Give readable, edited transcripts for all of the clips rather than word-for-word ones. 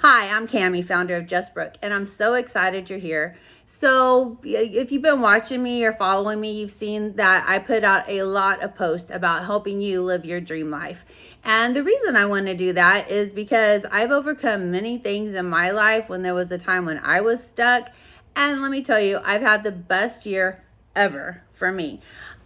Hi, I'm Cami, founder of Justbrook, and I'm so excited you're here. So, if you've been watching me or following me, you've seen that I put out a lot of posts about helping you live your dream life. And the reason I want to do that is because I've overcome many things in my life when there was a time when I was stuck. And let me tell you, I've had the best year ever for me.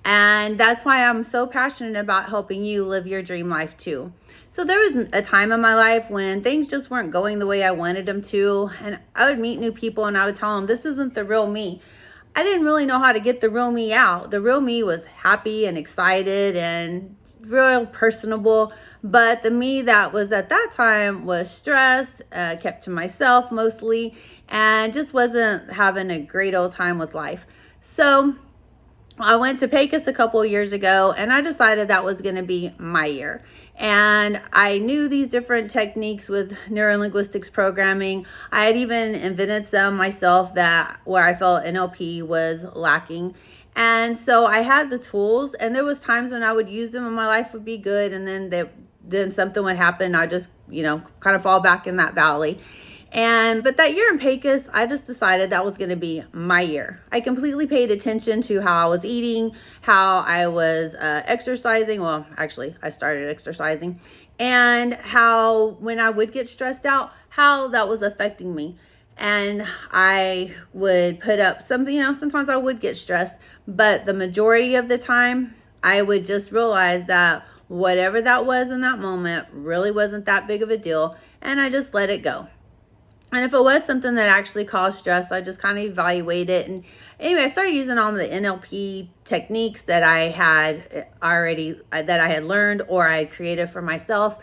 And that's why I'm so passionate about helping you live your dream life too. So there was a time in my life when things just weren't going the way I wanted them to, and I would meet new people and I would tell them this isn't the real me. I didn't really know how to get the real me out. The real me was happy and excited and real personable, but the me that was at that time was stressed, kept to myself mostly, and just wasn't having a great old time with life. So I went to Pecos a couple of years ago and I decided that was going to be my year. And I knew these different techniques with neurolinguistics programming. I had even invented some myself that where I felt NLP was lacking. And so I had the tools, and there was times when I would use them and my life would be good, and then something would happen and I just, kind of fall back in that valley. But that year in Pecos, I just decided that was going to be my year. I completely paid attention to how I was eating, how I was exercising. Well, actually, I started exercising, and how when I would get stressed out, how that was affecting me. And I would put up something, sometimes I would get stressed, but the majority of the time, I would just realize that whatever that was in that moment really wasn't that big of a deal, and I just let it go. And if it was something that actually caused stress, I just kind of evaluate it. And anyway, I started using all the NLP techniques that I had already, that I had learned or I had created for myself.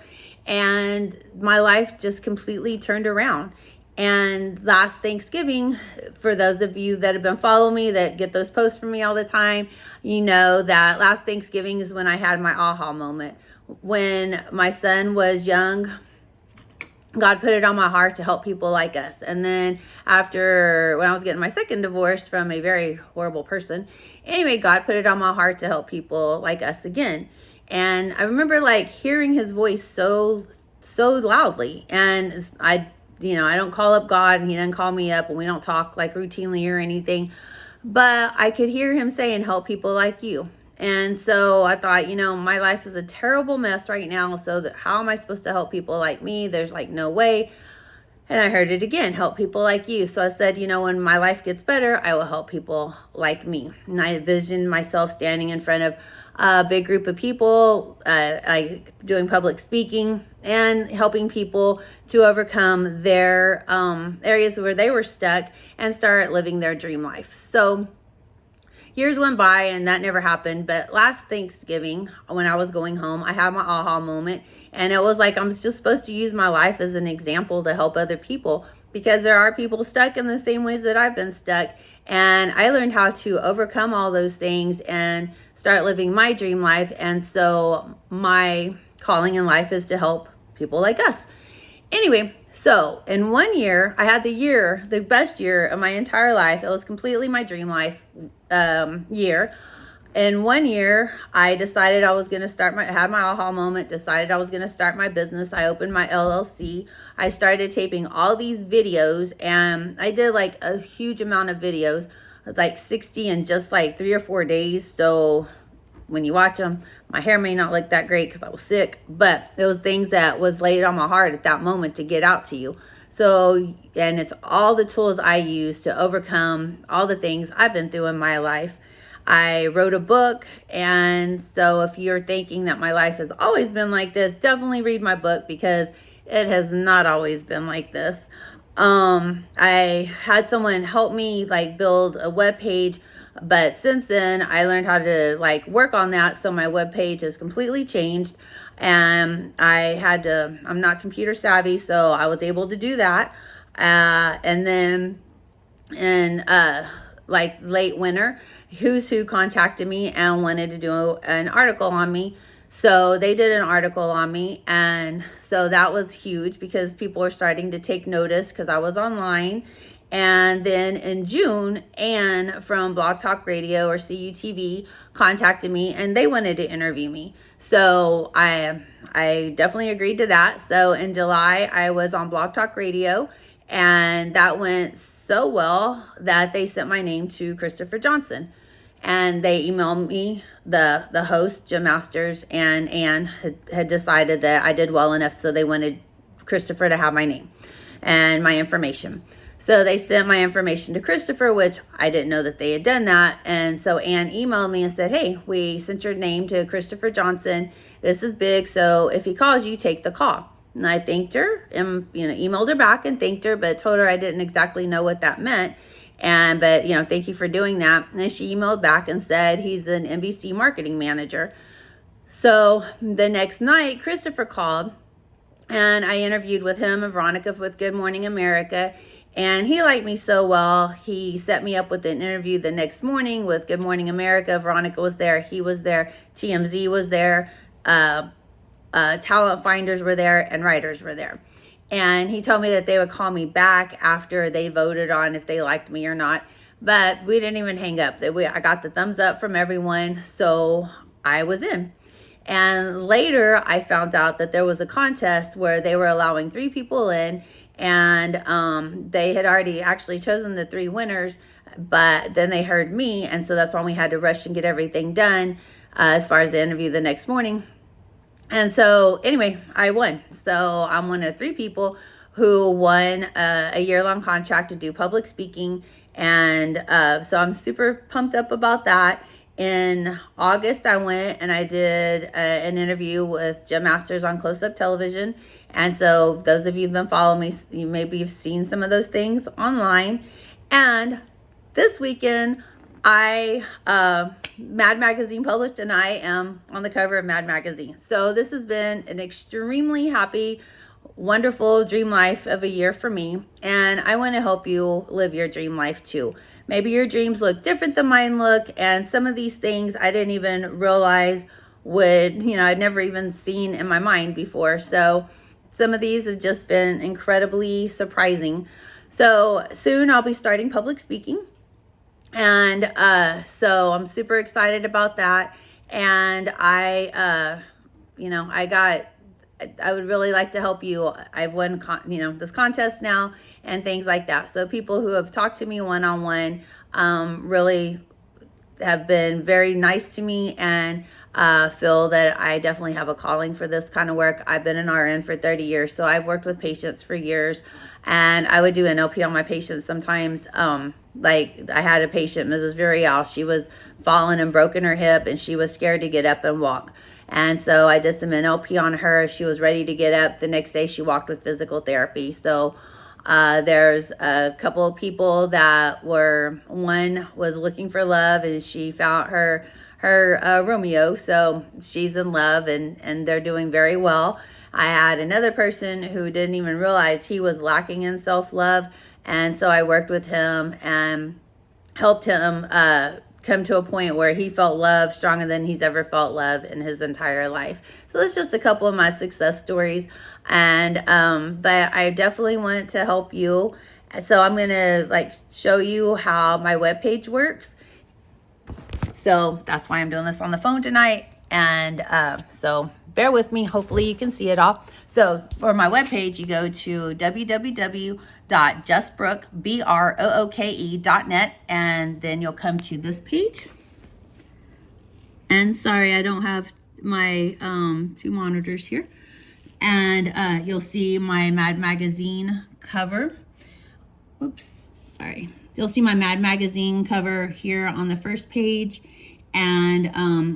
And my life just completely turned around. And last Thanksgiving, for those of you that have been following me, that get those posts from me all the time, you know that last Thanksgiving is when I had my aha moment. When my son was young, God put it on my heart to help people like us. And then when I was getting my second divorce from a very horrible person, anyway, God put it on my heart to help people like us again. And I remember hearing his voice so loudly. And I don't call up God and he doesn't call me up, and we don't talk routinely or anything, but I could hear him saying, help people like you. And so I thought, my life is a terrible mess right now. So how am I supposed to help people like me? There's no way. And I heard it again, help people like you. So I said, when my life gets better, I will help people like me. And I envisioned myself standing in front of a big group of people, doing public speaking and helping people to overcome their areas where they were stuck and start living their dream life. So years went by and that never happened. But last Thanksgiving, when I was going home, I had my aha moment. And it was I'm just supposed to use my life as an example to help other people, because there are people stuck in the same ways that I've been stuck. And I learned how to overcome all those things and start living my dream life. And so my calling in life is to help people like us. Anyway, so in 1 year, I had the best year of my entire life. It was completely my dream life year. In 1 year, I decided I was going to had my aha moment, decided I was going to start my business. I opened my LLC. I started taping all these videos, and I did a huge amount of videos, 60 in just 3 or 4 days. So when you watch them, my hair may not look that great because I was sick, but it was things that was laid on my heart at that moment to get out to you. So, and it's all the tools I use to overcome all the things I've been through in my life. I wrote a book, and so if you're thinking that my life has always been like this, definitely read my book, because it has not always been like this. I had someone help me build a web page, but since then I learned how to work on that. So my web page has completely changed, and I'm not computer savvy, so I was able to do that. And then in late winter, Who's Who contacted me and wanted to do an article on me. So they did an article on me, and so that was huge because people were starting to take notice because I was online. And then in June, Anne from Blog Talk Radio or CUTV contacted me, and they wanted to interview me. So I definitely agreed to that. So in July, I was on Blog Talk Radio, and that went so well that they sent my name to Christopher Johnson. And they emailed me, the host, Jim Masters, and Ann had decided that I did well enough, so they wanted Christopher to have my name and my information. So they sent my information to Christopher, which I didn't know that they had done that. And so Ann emailed me and said, hey, we sent your name to Christopher Johnson. This is big, so if he calls you, take the call. And I thanked her and, emailed her back and thanked her, but told her I didn't exactly know what that meant. But thank you for doing that. And then she emailed back and said he's an NBC marketing manager. So the next night, Christopher called, and I interviewed with him and Veronica with Good Morning America. And he liked me so well, he set me up with an interview the next morning with Good Morning America. Veronica was there, he was there, TMZ was there, talent finders were there, and writers were there. And he told me that they would call me back after they voted on if they liked me or not. But we didn't even hang up. I got the thumbs up from everyone, so I was in. And later, I found out that there was a contest where they were allowing 3 people in, and they had already actually chosen the 3 winners, but then they heard me, and so that's why we had to rush and get everything done as far as the interview the next morning. And so anyway, I won. So I'm one of 3 people who won a year-long contract to do public speaking. And so I'm super pumped up about that. In August, I went and I did an interview with Jim Masters on Close Up Television. And so those of you who've been following me, you maybe have seen some of those things online. And this weekend, Mad Magazine published, and I am on the cover of Mad Magazine. So this has been an extremely happy, wonderful dream life of a year for me. And I want to help you live your dream life too. Maybe your dreams look different than mine look. And some of these things I didn't even realize I'd never even seen in my mind before. So some of these have just been incredibly surprising. So soon I'll be starting public speaking. And so I'm super excited about that. And I would really like to help you. I've won, this contest now and things like that. So people who have talked to me one-on-one really have been very nice to me and feel that I definitely have a calling for this kind of work. I've been an RN for 30 years, so I've worked with patients for years. And I would do NLP on my patients sometimes. Like I had a patient, Mrs. Virial, she was fallen and broken her hip and she was scared to get up and walk. And so I did some NLP on her. She was ready to get up. The next day she walked with physical therapy. So there's a couple of people that one was looking for love and she found her Romeo. So she's in love and they're doing very well. I had another person who didn't even realize he was lacking in self-love. And so I worked with him and helped him come to a point where he felt love stronger than he's ever felt love in his entire life. So that's just a couple of my success stories. And but I definitely want to help you. So I'm going to show you how my webpage works. So that's why I'm doing this on the phone tonight. And so bear with me. Hopefully you can see it all. So for my webpage, you go to www.justbrooke.net, and then you'll come to this page. And sorry, I don't have my 2 monitors here. And you'll see my Mad Magazine cover. Oops, sorry. You'll see my Mad Magazine cover here on the first page. And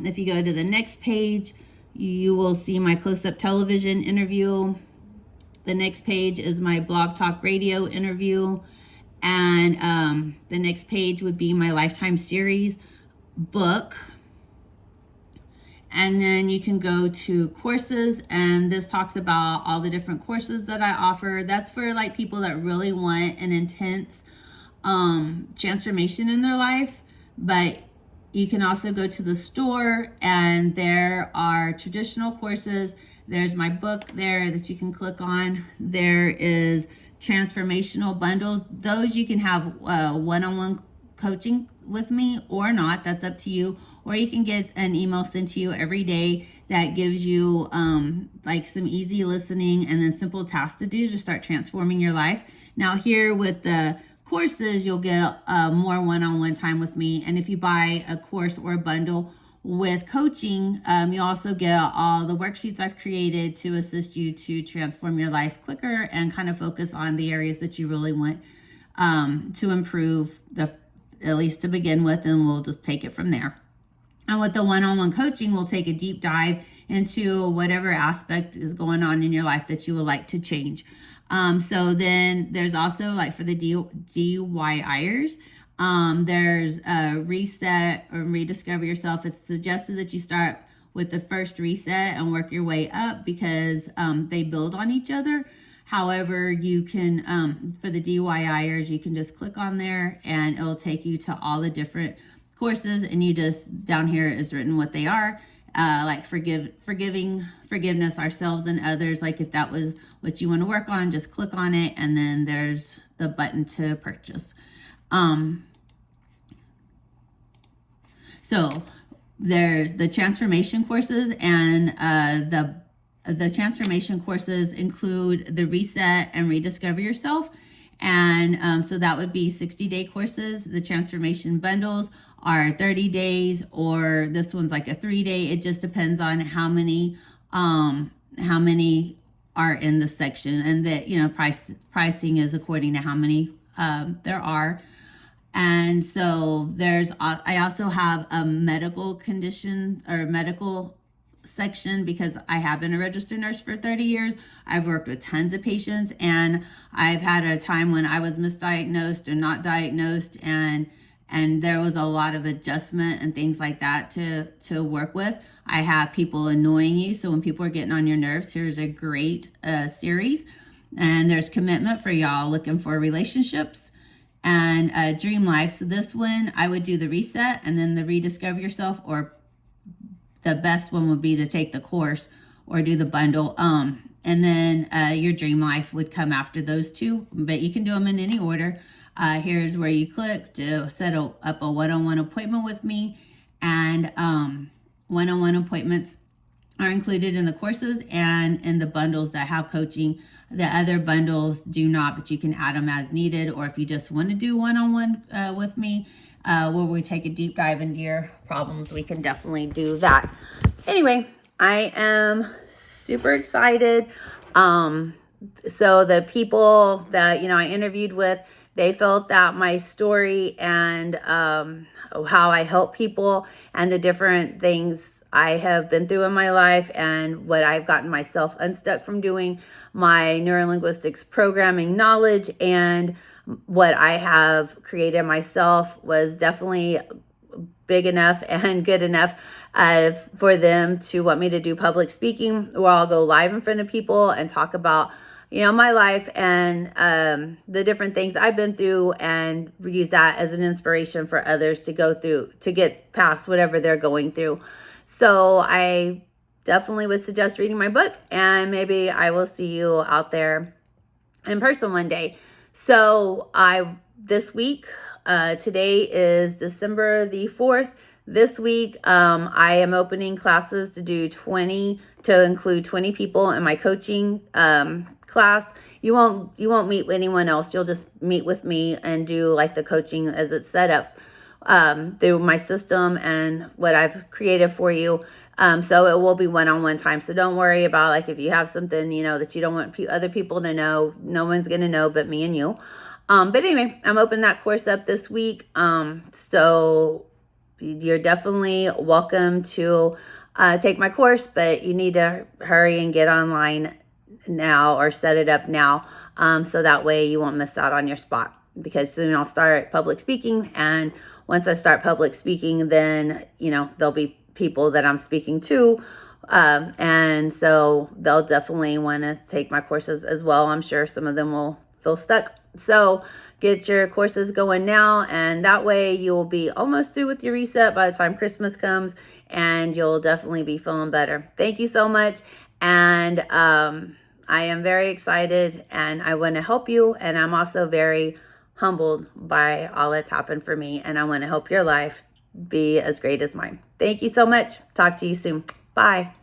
if you go to the next page, you will see my close-up television interview. The next page is my Blog Talk Radio interview. And the next page would be my Lifetime Series book. And then you can go to courses, and this talks about all the different courses that I offer. That's for people that really want an intense transformation in their life. But you can also go to the store, and there are traditional courses. There's my book there that you can click on. There is transformational bundles. Those you can have one-on-one coaching with me or not. That's up to you. or you can get an email sent to you every day that gives you like some easy listening and then simple tasks to do to start transforming your life. Now here with the courses, you'll get more one-on-one time with me. And if you buy a course or a bundle with coaching, you also get all the worksheets I've created to assist you to transform your life quicker and kind of focus on the areas that you really want to improve, at least to begin with, and we'll just take it from there. And with the one-on-one coaching, we'll take a deep dive into whatever aspect is going on in your life that you would like to change. So then there's also, like, for the DIYers, there's a reset or rediscover yourself. It's suggested that you start with the first reset and work your way up because they build on each other. However, you can, for the DIYers, you can just click on there and it'll take you to all the different courses, and you just, down here is written what they are, like forgiveness ourselves and others. Like if that was what you want to work on, just click on it, and then there's the button to purchase. So there's the transformation courses, and the transformation courses include the reset and rediscover yourself. And so that would be 60-day courses. The transformation bundles are 30 days, or this one's like a 3-day. It just depends on how many are in the section, and that, you know, pricing is according to how many there are. And so I also have a medical condition or medical section because I have been a registered nurse for 30 years. I've worked with tons of patients, and I've had a time when I was misdiagnosed or not diagnosed, and there was a lot of adjustment and things like that to work with. I have people annoying you, so when people are getting on your nerves, here's a great series. And there's commitment for y'all looking for relationships, and dream life. So this one, I would do the reset and then the rediscover yourself, or the best one would be to take the course or do the bundle. And then your dream life would come after those two, but you can do them in any order. Here's where you click to set up a one-on-one appointment with me. And one-on-one appointments are included in the courses and in the bundles that have coaching. The other bundles do not, but you can add them as needed. Or if you just want to do one-on-one with me, where we take a deep dive into your problems, we can definitely do that. Anyway, I am super excited. So the people that, you know, I interviewed with, they felt that my story and how I help people and the different things I have been through in my life and what I've gotten myself unstuck from doing, my neurolinguistics programming knowledge and what I have created myself was definitely big enough and good enough for them to want me to do public speaking, where I'll go live in front of people and talk about, you know, my life and the different things I've been through, and use that as an inspiration for others to go through, to get past whatever they're going through. So I definitely would suggest reading my book, and maybe I will see you out there in person one day. So this week, today is December the 4th. This week, I am opening classes to include 20 people in my coaching class. You won't meet with anyone else. You'll just meet with me and do like the coaching as it's set up through my system and what I've created for you. So it will be one-on-one time. So don't worry about, like, if you have something, you know, that you don't want other people to know, no one's going to know but me and you. But anyway, I'm opening that course up this week. So you're definitely welcome to take my course, but you need to hurry and get online now or set it up now. So that way you won't miss out on your spot, because soon I'll start public speaking. And once I start public speaking, then, you know, there'll be people that I'm speaking to. And so they'll definitely want to take my courses as well. I'm sure some of them will feel stuck. So get your courses going now, and that way you'll be almost through with your reset by the time Christmas comes, and you'll definitely be feeling better. Thank you so much. And I am very excited, and I want to help you. And I'm also very humbled by all that's happened for me, and I want to help your life be as great as mine. Thank you so much. Talk to you soon. Bye.